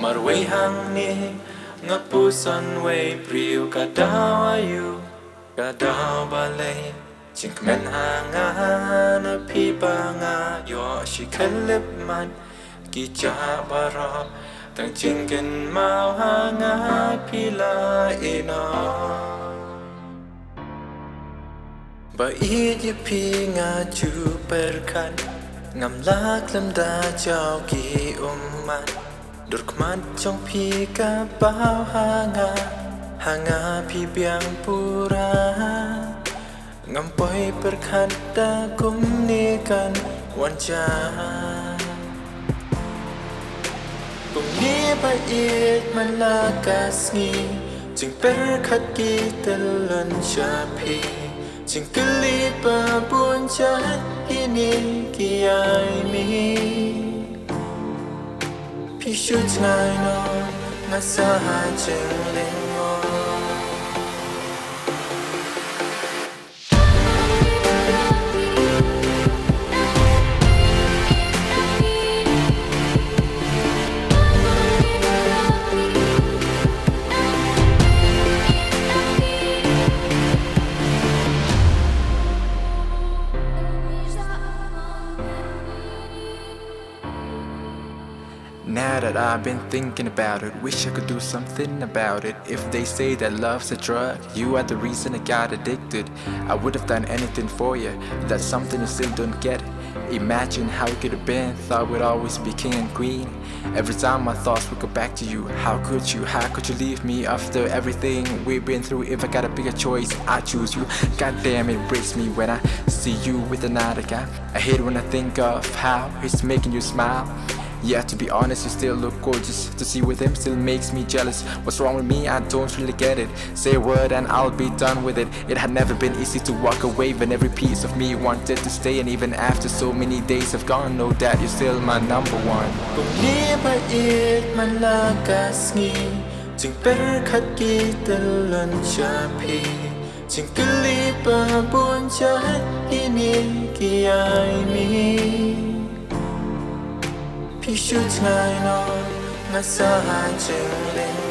Marwei hang ni ngapusan way priu kadawayu kadaw balay Chinkmen hanga na pipanga yo shikalip man Gija baro tang chinkin mau hanga pila ino Ba iya pi nga ju perkan Ngam lak lam da jao ki man Durkman chong pi ka bao hanga pi biang pura Ngam poi perkan da kum ni kan wanjah Kum ni ba it man lakas ngi Jing perkat ki telan shapi Jing keli pa buon jahat ini ki ai mi Pi shoot ngai no ngasa ha jeng leng mo Now that I've been thinking about it, wish I could do something about it. If they say that love's a drug, you are the reason I got addicted. I would have done anything for you, that's something you still don't get. Imagine how it could have been, thought we'd always be king and queen. Every time my thoughts would go back to you, how could you leave me after everything we've been through? If I got a bigger choice, I choose you. God damn, it breaks me when I see you with another guy. I hate when I think of how he's making you smile. Yeah, to be honest, you still look gorgeous. To see with him still makes me jealous. What's wrong with me? I don't really get it. Say a word and I'll be done with it. It had never been easy to walk away when every piece of me wanted to stay. And even after so many days have gone, know that you're still my number one. Kung ni ba it man lakas ngi Jing perkat ki telan shapi Jing keli pa buon jahat ini ki ai mi Pi shoot ngai no ngasa ha jeng leng